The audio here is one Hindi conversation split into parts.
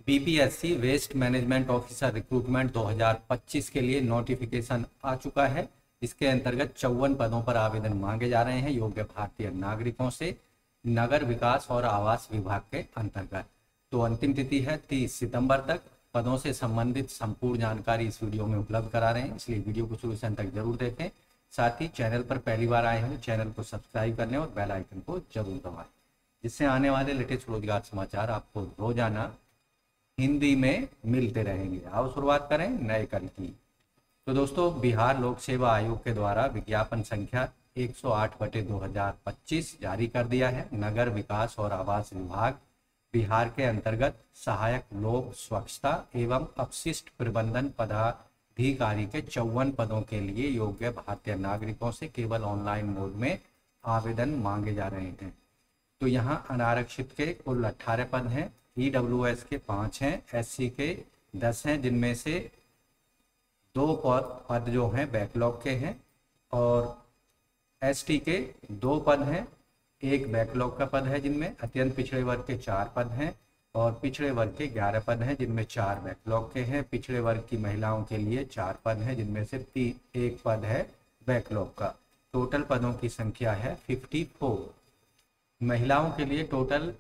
BPSC waste management officer recruitment 2025 के लिए नोटिफिकेशन आ चुका है। इसके अंतर्गत 54 पदों पर आवेदन मांगे जा रहे हैं योग्य भारतीय नागरिकों से नगर विकास और आवास विभाग के अंतर्गत। तो अंतिम तिथि है 30 सितंबर तक। पदों से संबंधित संपूर्ण जानकारी इस वीडियो में उपलब्ध करा रहे हैं, इसलिए वीडियो को शुरू से अंत तक जरूर देखें। साथ ही चैनल पर पहली बार आए हैं चैनल को सब्सक्राइब करने और बेल आइकन को जरूर दबाएं, जिससे आने वाले लेटेस्ट रोजगार समाचार आपको रोजाना हिंदी में मिलते रहेंगे। आओ शुरुआत करें नए कल की। तो दोस्तों, बिहार लोक सेवा आयोग के द्वारा विज्ञापन संख्या 108/2025 जारी कर दिया है। नगर विकास और आवास विभाग बिहार के अंतर्गत सहायक लोक स्वच्छता एवं अपशिष्ट प्रबंधन पदाधिकारी के 54 पदों के लिए योग्य भारतीय नागरिकों से केवल ऑनलाइन मोड में आवेदन मांगे जा रहे हैं। तो यहाँ अनारक्षित के कुल 18 पद हैं, ईडब्ल्यूएस के 5 हैं, एससी के 10 हैं, जिनमें से 2 पद जो हैं बैकलॉग के हैं, और एसटी के 2 पद हैं, 1 बैकलॉग का पद है, जिनमें अत्यंत पिछड़े वर्ग के 4 पद हैं, और पिछड़े वर्ग के 11 पद हैं, जिनमें 4 बैकलॉग के हैं। पिछड़े वर्ग की महिलाओं के लिए 4 पद हैं, जिनमें से 1 पद है बैकलॉग का। टोटल पदों की संख्या है 54। महिलाओं के लिए टोटल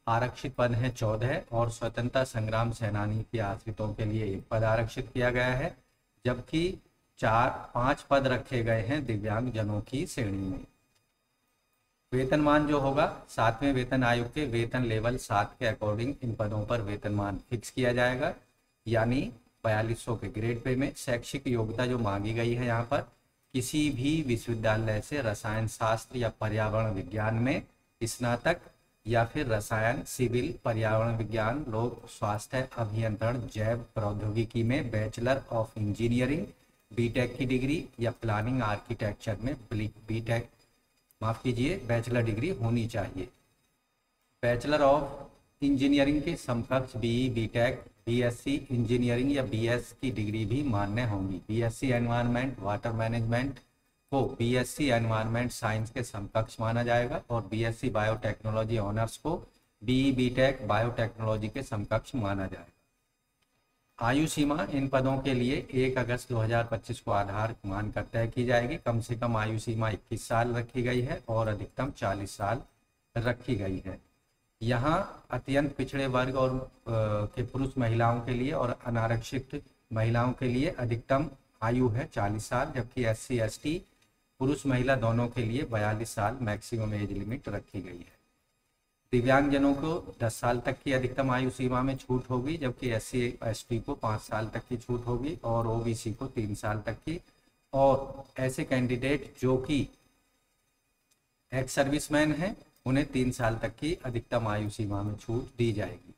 आरक्षित पद हैं 14 और स्वतंत्रता संग्राम सेनानी के आश्रितों के लिए 1 पद आरक्षित किया गया है, जबकि 5 पद रखे गए हैं दिव्यांग जनों की श्रेणी में। वेतनमान जो होगा 7वें वेतन आयोग के वेतन लेवल 7 के अकॉर्डिंग इन पदों पर वेतनमान फिक्स किया जाएगा, यानी 4200 के ग्रेड पे में। शैक्षिक योग्यता जो मांगी गई है यहाँ पर, किसी भी विश्वविद्यालय से रसायन शास्त्र या पर्यावरण विज्ञान में स्नातक, या फिर रसायन, सिविल, पर्यावरण विज्ञान, लोक स्वास्थ्य अभियंत्रण, जैव प्रौद्योगिकी में बैचलर ऑफ इंजीनियरिंग बीटेक की डिग्री, या प्लानिंग आर्किटेक्चर में बीटेक बैचलर डिग्री होनी चाहिए। बैचलर ऑफ इंजीनियरिंग के समकक्ष बीई, बीटेक, बीएससी इंजीनियरिंग या बीएस की डिग्री भी मान्य होंगी। बीएससी एनवायरनमेंट वाटर मैनेजमेंट को बीएससी एनवायरनमेंट साइंस के समकक्ष माना जाएगा, और बीएससी बायोटेक्नोलॉजी ऑनर्स को बीई, बीटेक बायोटेक्नोलॉजी के समकक्ष माना जाएगा। आयु सीमा इन पदों के लिए 1 अगस्त 2025 को आधार मानकर तय की जाएगी। कम से कम आयु सीमा 21 साल रखी गई है और अधिकतम 40 साल रखी गई है। यहाँ अत्यंत पिछड़े वर्ग और के पुरुष महिलाओं के लिए और अनारक्षित महिलाओं के लिए अधिकतम आयु है 40 साल, जबकि एससी एसटी पुरुष महिला दोनों के लिए 42 साल मैक्सिमम एज लिमिट रखी गई है। दिव्यांगजनों को 10 साल तक की अधिकतम आयु सीमा में छूट होगी, जबकि एससी एसटी को 5 साल तक की छूट होगी, और ओबीसी को 3 साल तक की। और ऐसे कैंडिडेट जो कि एक्स सर्विसमैन हैं, उन्हें 3 साल तक की अधिकतम आयु सीमा में छूट दी जाएगी।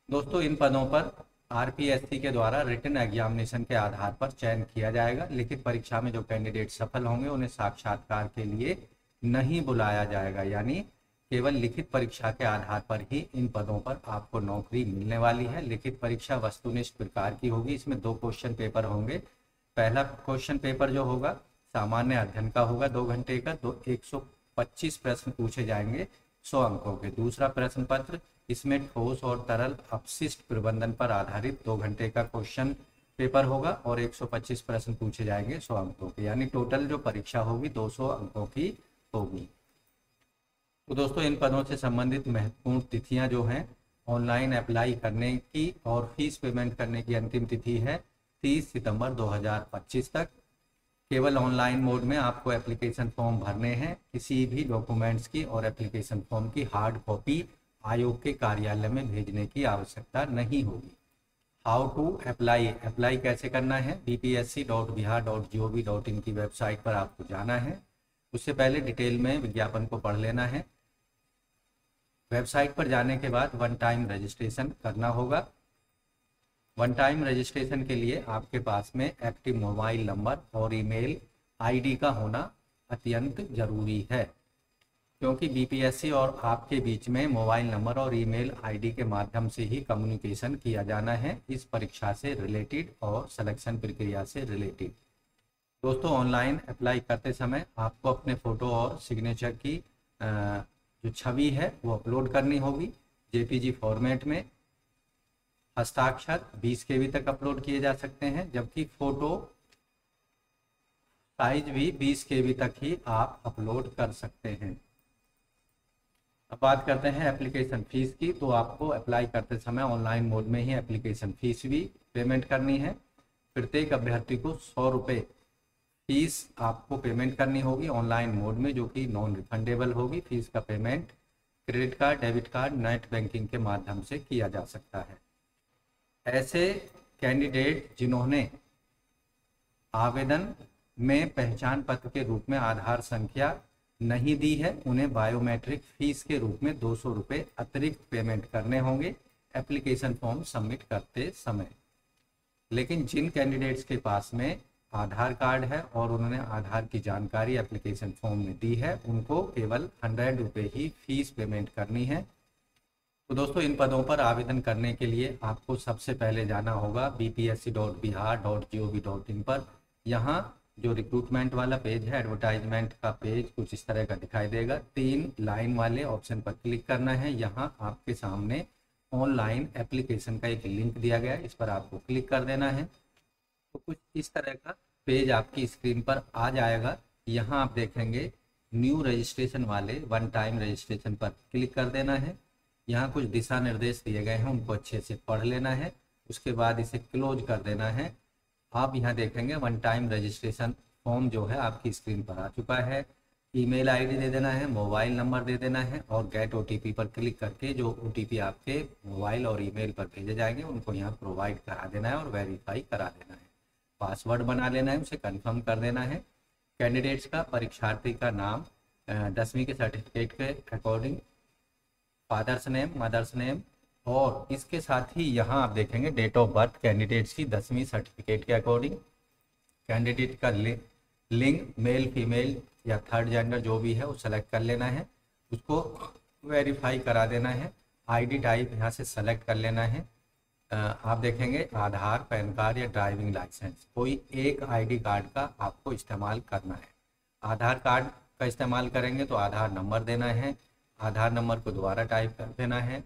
दोस्तों, इन पदों पर आरपीएससी के द्वारा रिटन एग्जामिनेशन के आधार पर चयन किया जाएगा। लिखित परीक्षा में जो कैंडिडेट सफल होंगे उन्हें साक्षात्कार के लिए नहीं बुलाया जाएगा, यानी केवल लिखित परीक्षा के आधार पर ही इन पदों पर आपको नौकरी मिलने वाली है। लिखित परीक्षा वस्तुनिष्ठ प्रकार की होगी। इसमें 2 क्वेश्चन पेपर होंगे। पहला क्वेश्चन पेपर जो होगा सामान्य अध्ययन का होगा 2 घंटे का, 125 प्रश्न पूछे जाएंगे 100 अंकों के। दूसरा प्रश्न पत्र, इसमें ठोस और तरल अपशिष्ट प्रबंधन पर आधारित 2 घंटे का क्वेश्चन पेपर होगा और 125 प्रश्न पूछे जाएंगे 100 अंकों के, यानी टोटल जो परीक्षा होगी 200 अंकों की होगी। तो दोस्तों, इन पदों से संबंधित महत्वपूर्ण तिथियां जो हैं, ऑनलाइन अप्लाई करने की और फीस पेमेंट करने की अंतिम तिथि है 30 सितंबर 2025 तक। केवल ऑनलाइन मोड में आपको एप्लीकेशन फॉर्म भरने हैं। किसी भी डॉक्यूमेंट्स की और एप्लीकेशन फॉर्म की हार्ड कॉपी आयोग के कार्यालय में भेजने की आवश्यकता नहीं होगी। हाउ टू अप्लाई कैसे करना है, bpsc.bihar.gov.in की वेबसाइट पर आपको जाना है। उससे पहले डिटेल में विज्ञापन को पढ़ लेना है। वेबसाइट पर जाने के बाद 1 टाइम रजिस्ट्रेशन करना होगा। 1 टाइम रजिस्ट्रेशन के लिए आपके पास में एक्टिव मोबाइल नंबर और ईमेल आईडी का होना अत्यंत जरूरी है, क्योंकि बीपीएससी और आपके बीच में मोबाइल नंबर और ईमेल आईडी के माध्यम से ही कम्युनिकेशन किया जाना है इस परीक्षा से रिलेटेड और सिलेक्शन प्रक्रिया से रिलेटेड। दोस्तों, ऑनलाइन अप्लाई करते समय आपको अपने फ़ोटो और सिग्नेचर की जो छवि है वो अपलोड करनी होगी जेपीजी फॉर्मेट में। हस्ताक्षर 20 KB तक अपलोड किए जा सकते हैं, जबकि फोटो साइज भी 20 KB तक ही आप अपलोड कर सकते हैं। अब बात करते हैं एप्लीकेशन फीस की। तो आपको अप्लाई करते समय ऑनलाइन मोड में ही एप्लीकेशन फीस भी पेमेंट करनी है। प्रत्येक अभ्यर्थी को 100 रुपये फीस आपको पेमेंट करनी होगी ऑनलाइन मोड में, जो कि नॉन रिफंडेबल होगी। फीस का payment credit card, debit card, net banking के माध्यम से किया जा सकता है। ऐसे कैंडिडेट जिन्होंने आवेदन में पहचान पत्र के रूप में आधार संख्या नहीं दी है, उन्हें बायोमेट्रिक फीस के रूप में 200 रुपये अतिरिक्त पेमेंट करने होंगे एप्लीकेशन फॉर्म सबमिट करते समय। लेकिन जिन कैंडिडेट्स के पास में आधार कार्ड है और उन्होंने आधार की जानकारी एप्लीकेशन फॉर्म में दी है, उनको केवल 100 रुपये ही फीस पेमेंट करनी है। तो दोस्तों, इन पदों पर आवेदन करने के लिए आपको सबसे पहले जाना होगा bpsc.bihar.gov.in पर। यहाँ जो रिक्रूटमेंट वाला पेज है, एडवर्टाइजमेंट का पेज कुछ इस तरह का दिखाई देगा। 3 लाइन वाले ऑप्शन पर क्लिक करना है। यहाँ आपके सामने ऑनलाइन एप्लीकेशन का एक लिंक दिया गया है, इस पर आपको क्लिक कर देना है। तो कुछ इस तरह का पेज आपकी स्क्रीन पर आ जाएगा। यहाँ आप देखेंगे न्यू रजिस्ट्रेशन वाले 1 टाइम रजिस्ट्रेशन पर क्लिक कर देना है। यहाँ कुछ दिशा निर्देश दिए गए हैं, उनको अच्छे से पढ़ लेना है। उसके बाद इसे क्लोज कर देना है। आप यहाँ देखेंगे 1 टाइम रजिस्ट्रेशन फॉर्म जो है आपकी स्क्रीन पर आ चुका है। ईमेल आईडी दे देना है, मोबाइल नंबर दे देना है और गेट ओटीपी पर क्लिक करके जो ओटीपी आपके मोबाइल और ईमेल पर भेजे जाएंगे उनको यहाँ प्रोवाइड करा देना है और वेरीफाई करा देना है। पासवर्ड बना लेना है, उसे कंफर्म कर देना है। कैंडिडेट्स का, परीक्षार्थी का नाम 10वीं के सर्टिफिकेट के according, father's name, mother's name, और इसके साथ ही यहाँ आप देखेंगे डेट ऑफ बर्थ कैंडिडेट्स की 10वीं सर्टिफिकेट के अकॉर्डिंग। कैंडिडेट का लिंग मेल, फीमेल या थर्ड जेंडर जो भी है वो सेलेक्ट कर लेना है, उसको वेरीफाई करा देना है। आईडी टाइप यहाँ से सेलेक्ट कर लेना है। आप देखेंगे आधार, पैन कार्ड या ड्राइविंग लाइसेंस, कोई एक आईडी कार्ड का आपको इस्तेमाल करना है। आधार कार्ड का इस्तेमाल करेंगे तो आधार नंबर देना है, आधार नंबर को दोबारा टाइप कर देना है।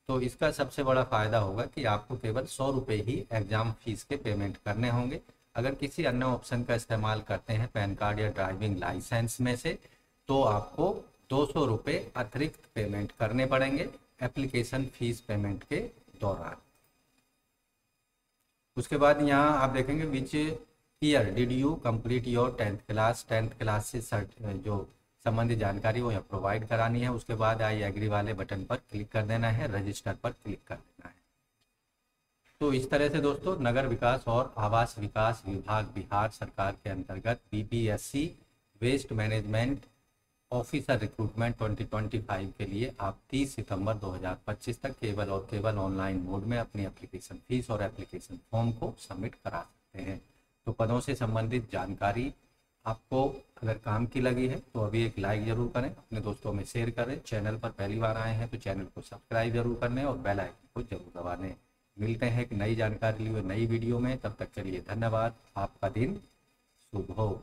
तो इसका सबसे बड़ा फ़ायदा होगा कि आपको केवल 100 रुपये ही एग्ज़ाम फीस के पेमेंट करने होंगे। अगर किसी अन्य ऑप्शन का इस्तेमाल करते हैं पैन कार्ड या ड्राइविंग लाइसेंस में से, तो आपको 200 रुपये अतिरिक्त पेमेंट करने पड़ेंगे एप्लीकेशन फीस पेमेंट के दौरान। उसके बाद यहाँ आप देखेंगे which year did you complete your 10th class. 10th class से जो संबंधित जानकारी वो यहाँ प्रोवाइड करानी है। उसके बाद आई एग्री वाले बटन पर क्लिक कर देना है, रजिस्टर पर क्लिक कर देना है। तो इस तरह से दोस्तों नगर विकास और आवास विकास विभाग बिहार सरकार के अंतर्गत BPSC waste management officer recruitment 2025 के लिए आप 30 सितंबर 2025 तक केवल और केवल ऑनलाइन मोड में अपनी एप्लीकेशन फीस और एप्लीकेशन फॉर्म को सबमिट करा सकते हैं। तो पदों से संबंधित जानकारी आपको अगर काम की लगी है तो अभी एक लाइक जरूर करें, अपने दोस्तों में शेयर करें। चैनल पर पहली बार आए हैं तो चैनल को सब्सक्राइब जरूर कर लें और बेल आइकन को जरूर दबा लें। मिलते हैं एक नई जानकारी लिए नई वीडियो में, तब तक के लिए धन्यवाद। आपका दिन शुभ हो।